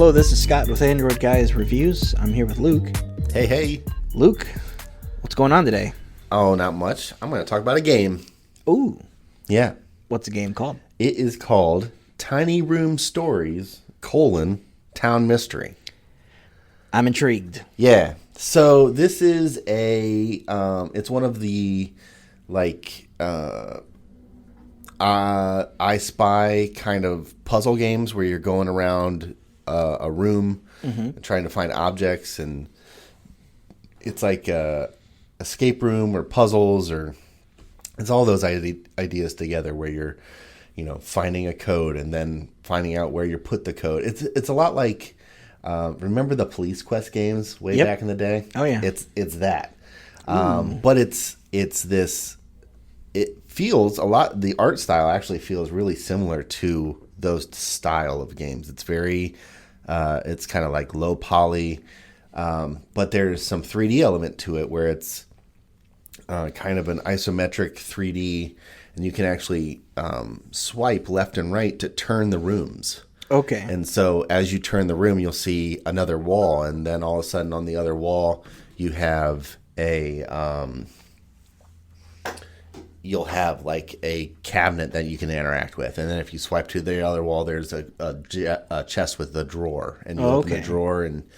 Hello, this is Scott with Android Guys Reviews. I'm here with Luke. Hey. Luke, what's going on today? Oh, not much. I'm going to talk about a game. Ooh. Yeah. What's the game called? It is called Tiny Room Stories, Town Mystery. I'm intrigued. Yeah. So this is it's one of the, I Spy kind of puzzle games where you're going around a room and trying to find objects, and it's like a escape room or puzzles, or it's all those ideas together where you're, finding a code and then finding out where you put the code. It's a lot like remember the Police Quest games way back in the day? Oh yeah, it's that, but it's this. It feels a lot. The art style actually feels really similar to those style of games. It's very, it's kind of like low poly, but there's some 3D element to it where it's kind of an isometric 3D, and you can actually swipe left and right to turn the rooms. Okay. And so as you turn the room, you'll see another wall, and then all of a sudden on the other wall, you have you'll have like a cabinet that you can interact with. And then if you swipe to the other wall, there's a chest with a drawer, and you open the drawer and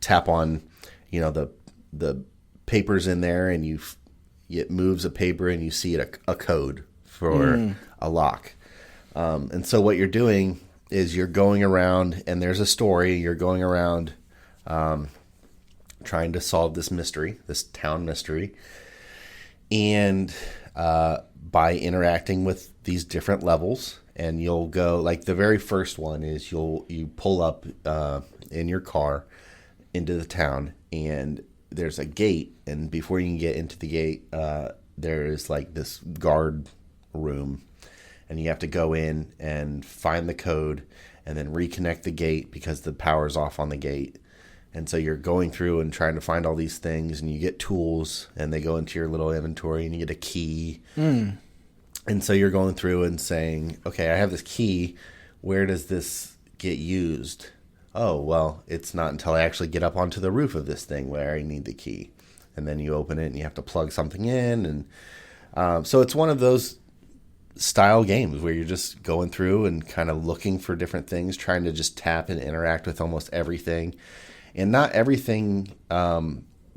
tap on, the papers in there, and it moves a paper and you see a code for a lock. And so what you're doing is you're going around, and there's a story. You're going around trying to solve this mystery, this town mystery. And by interacting with these different levels, and you'll go, like the very first one is you pull up in your car into the town, and there's a gate, and before you can get into the gate, there is like this guard room, and you have to go in and find the code and then reconnect the gate because the power's off on the gate. And so you're going through and trying to find all these things, and you get tools, and they go into your little inventory, and you get a key. And so you're going through and saying, okay, I have this key. Where does this get used? Oh, well, it's not until I actually get up onto the roof of this thing where I need the key. And then you open it, and you have to plug something in. And so it's one of those style games where you're just going through and kind of looking for different things, trying to just tap and interact with almost everything. And not everything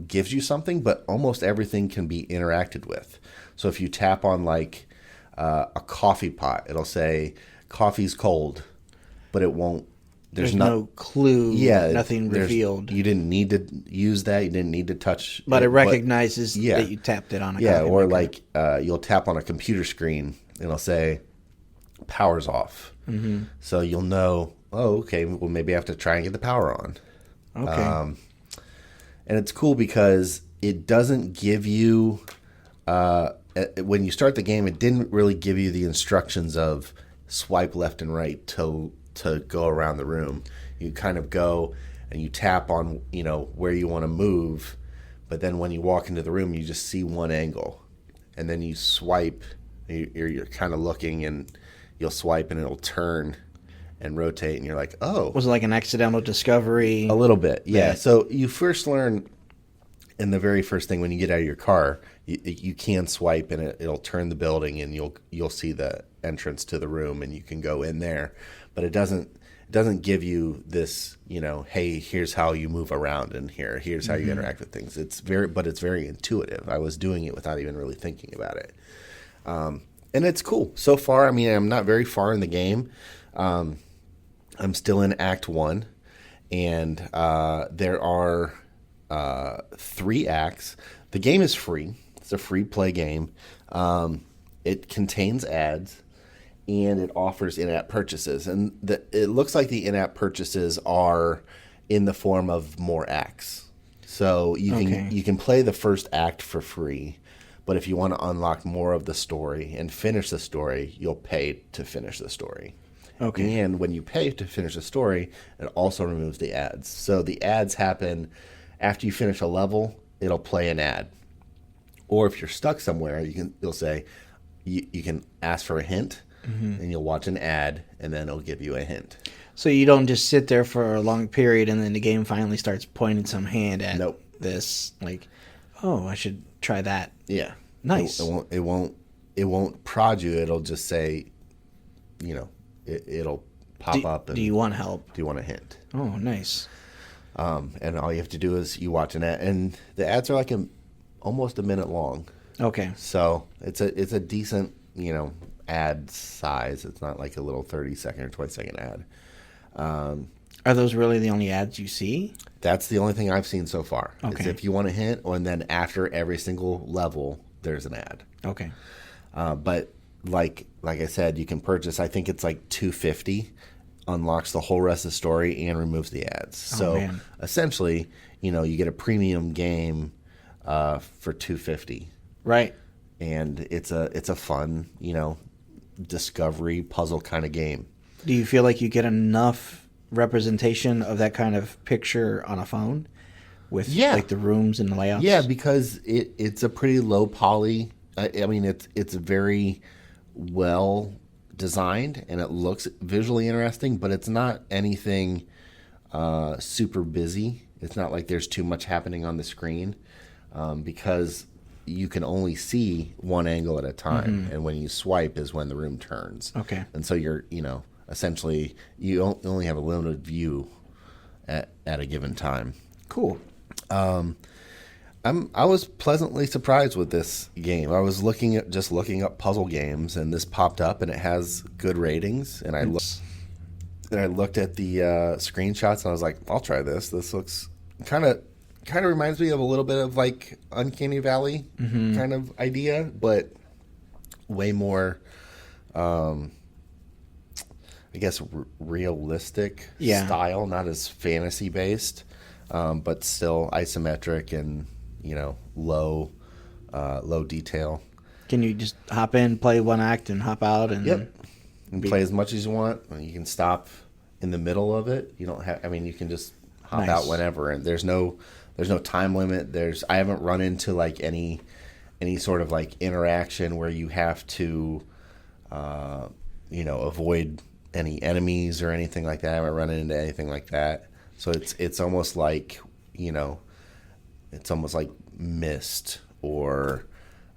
gives you something, but almost everything can be interacted with. So if you tap on like a coffee pot, it'll say coffee's cold, but it won't. There's no clue. Yeah, nothing revealed. You didn't need to use that. You didn't need to touch. But it recognizes that you tapped it on a coffee. Yeah, or like you'll tap on a computer screen, and it'll say power's off. Mm-hmm. So you'll know. Oh, okay. Well, maybe I have to try and get the power on. Okay. And it's cool because it doesn't give you, when you start the game, it didn't really give you the instructions of swipe left and right to go around the room. You kind of go and you tap on, where you want to move, but then when you walk into the room, you just see one angle, and then you swipe, you're kind of looking, and you'll swipe and it'll turn and rotate, and you're like, oh. Was it like an accidental discovery? A little bit, yeah. So you first learn in the very first thing when you get out of your car, you can swipe, and it'll turn the building, and you'll see the entrance to the room, and you can go in there. But it doesn't give you this, hey, here's how you move around, and here's how you interact with things. It's very intuitive. I was doing it without even really thinking about it, and it's cool so far. I mean, I'm not very far in the game. I'm still in Act 1, and there are 3 acts. The game is free. It's a free play game. It contains ads, and it offers in-app purchases. And it looks like the in-app purchases are in the form of more acts. So you can play the first act for free, but if you want to unlock more of the story and finish the story, you'll pay to finish the story. Okay. And when you pay to finish the story, it also removes the ads. So the ads happen after you finish a level, it'll play an ad. Or if you're stuck somewhere, you'll say you can ask for a hint. and you'll watch an ad, and then it'll give you a hint. So you don't just sit there for a long period and then the game finally starts pointing some hand at this, like, oh, I should try that. Yeah. Nice. It won't prod you. It'll just say, it'll pop up. And do you want help? Do you want a hint? Oh, nice. And all you have to do is you watch an ad, and the ads are like almost a minute long. Okay. So it's a decent, ad size. It's not like a little 30-second or 20-second ad. Are those really the only ads you see? That's the only thing I've seen so far. Okay. Is if you want a hint, and then after every single level, there's an ad. Okay. But like I said, you can purchase. I think it's like $250, unlocks the whole rest of the story and removes the ads. So essentially, you get a premium game for $250. Right. And it's a fun, discovery puzzle kind of game. Do you feel like you get enough representation of that kind of picture on a phone with like the rooms and the layouts? Yeah, because it's a pretty low poly. I mean, it's very well designed and it looks visually interesting, but it's not anything super busy. It's not like there's too much happening on the screen because you can only see one angle at a time, and when you swipe is when the room turns. Okay. And so you're, essentially you only have a limited view at a given time. Cool. I was pleasantly surprised with this game. I was looking up puzzle games, and this popped up, and it has good ratings. And I looked at the screenshots, and I was like, "I'll try this. This looks kind of reminds me of a little bit of like Uncanny Valley kind of idea, but way more, I guess, realistic style, not as fantasy based, but still isometric and low detail. Can you just hop in, play one act, and hop out? And and play as much as you want. You can stop in the middle of it. You don't have. I mean, you can just hop out whenever, and there's no time limit. I haven't run into like any sort of like interaction where you have to avoid any enemies or anything like that. I haven't run into anything like that. So it's almost like it's almost like Myst or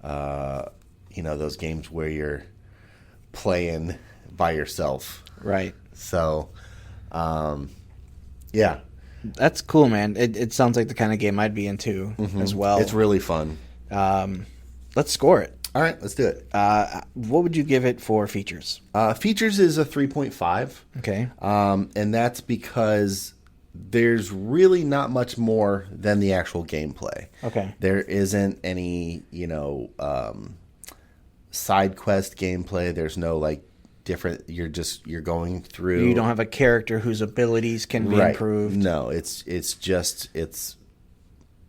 those games where you're playing by yourself. Right. So yeah. That's cool, man. It sounds like the kind of game I'd be into as well. It's really fun. Let's score it. All right, let's do it. What would you give it for features? Features is a 3.5. Okay. And that's because there's really not much more than the actual gameplay. Okay. There isn't any, side quest gameplay. There's no like different. You're going through. You don't have a character whose abilities can be improved. No, it's.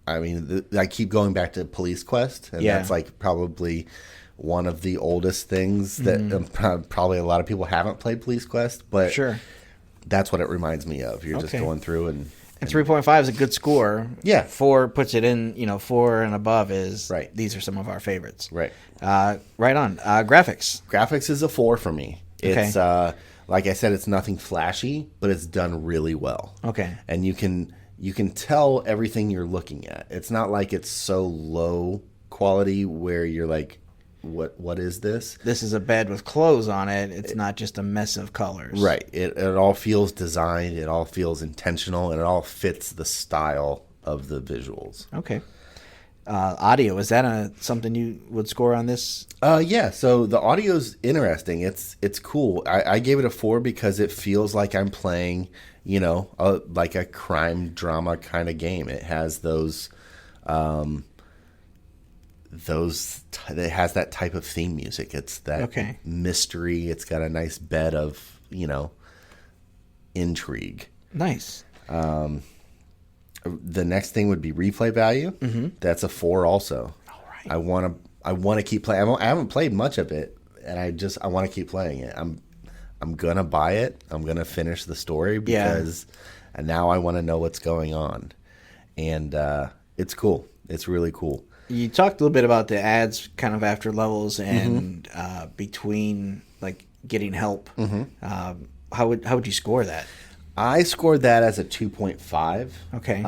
I mean, I keep going back to Police Quest, and that's like probably one of the oldest things that probably a lot of people haven't played Police Quest, but sure, that's what it reminds me of. You're just going through and 3.5 is a good score. Yeah, 4 puts it in. 4 and above is right. These are some of our favorites. Right, right on. Graphics is a 4 for me. Okay. It's like I said, it's nothing flashy, but it's done really well. Okay, and you can tell everything you're looking at. It's not like it's so low quality where you're like, what is this? This is a bed with clothes on it. It's not just a mess of colors. Right. It all feels designed. It all feels intentional, and it all fits the style of the visuals. Okay. Audio, is that something you would score on this? Yeah. So the audio's interesting. It's cool. I gave it a 4 because it feels like I'm playing, like a crime drama kind of game. It has it has that type of theme music. It's that mystery. It's got a nice bed of, intrigue. Nice. The next thing would be replay value. Mm-hmm. That's a 4 also. All right. I want to keep playing. I haven't played much of it, and I want to keep playing it. I'm gonna buy it. I'm gonna finish the story because and now I want to know what's going on, and it's cool. It's really cool. You talked a little bit about the ads kind of after levels and between, like, getting help. How would you score that? I scored that as a 2.5. Okay.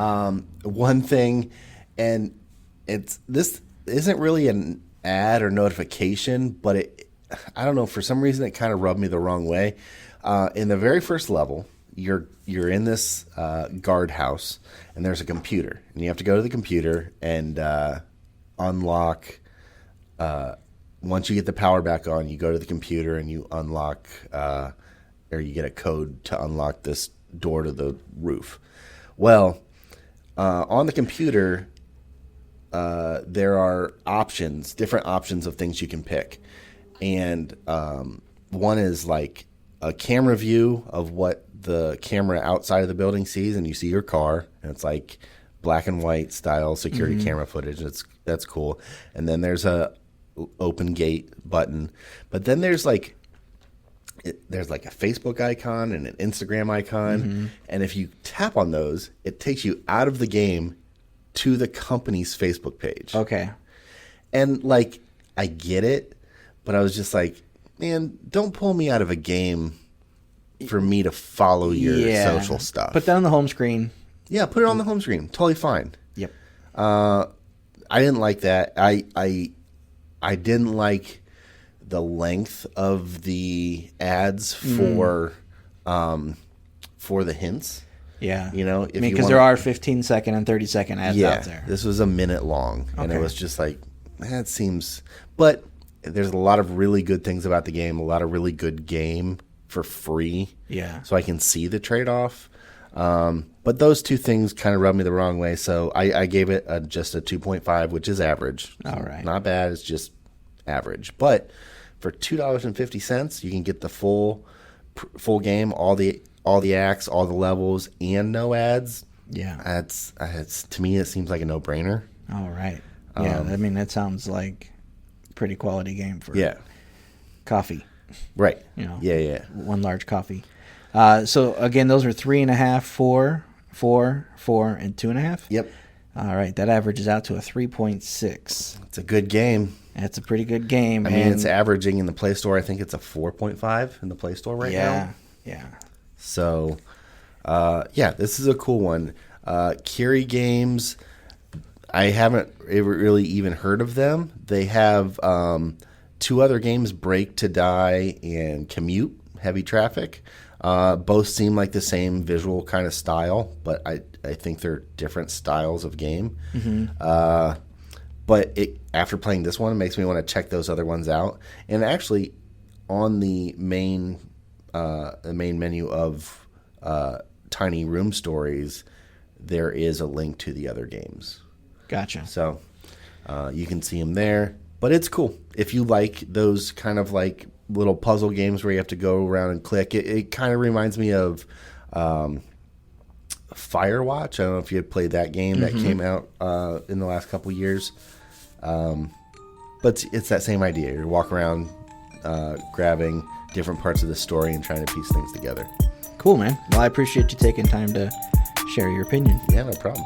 One thing, and this isn't really an ad or notification, but I don't know, for some reason it kind of rubbed me the wrong way. In the very first level, you're in this guardhouse, and there's a computer, and you have to go to the computer and unlock. Once you get the power back on, you go to the computer and you unlock, or you get a code to unlock this door to the roof. Well, on the computer, there are different options of things you can pick. And one is like a camera view of what the camera outside of the building sees, and you see your car, and it's like black and white style security camera footage. That's cool. And then there's a open gate button, but then there's like a Facebook icon and an Instagram icon, and if you tap on those, it takes you out of the game to the company's Facebook page. Okay. And like, I get it, but I was just like, man, don't pull me out of a game for me to follow your social stuff. Put that on the home screen. Yeah, put it on the home screen. Totally fine. Yep. I didn't like that. I didn't like the length of the ads for the hints. Yeah. You know, because there are 15-second and 30-second ads out there. This was a minute long, and it was just like, that seems. But there's a lot of really good things about the game, a lot of really good game for free. Yeah. So I can see the trade-off. But those two things kind of rubbed me the wrong way, so I gave it just a 2.5, which is average. All right. Not bad, it's just average. But for $2.50, you can get the full game, all the acts, all the levels, and no ads. Yeah. That's to me, it seems like a no-brainer. All right. Yeah, I mean, that sounds like a pretty quality game for coffee. Right. You know. Yeah. One large coffee. So again, those are 3.5, 4, and 2.5. Yep. All right, that averages out to a 3.6. It's a good game. That's a pretty good game. I mean, it's averaging in the Play Store. I think it's a 4.5 in the Play Store right now. Yeah. So, this is a cool one. Kiri Games, I haven't really even heard of them. They have two other games, Break to Die and Commute, Heavy Traffic. Both seem like the same visual kind of style, but I think they're different styles of game. But after playing this one, it makes me want to check those other ones out. And actually, on the main menu of Tiny Room Stories, there is a link to the other games. Gotcha. So you can see them there. But it's cool. If you like those kind of like little puzzle games where you have to go around and click, it kind of reminds me of Firewatch. I don't know if you had played that game that came out in the last couple years. But it's that same idea. You walk around grabbing different parts of the story and trying to piece things together. Cool, man. Well, I appreciate you taking time to share your opinion. Yeah, no problem.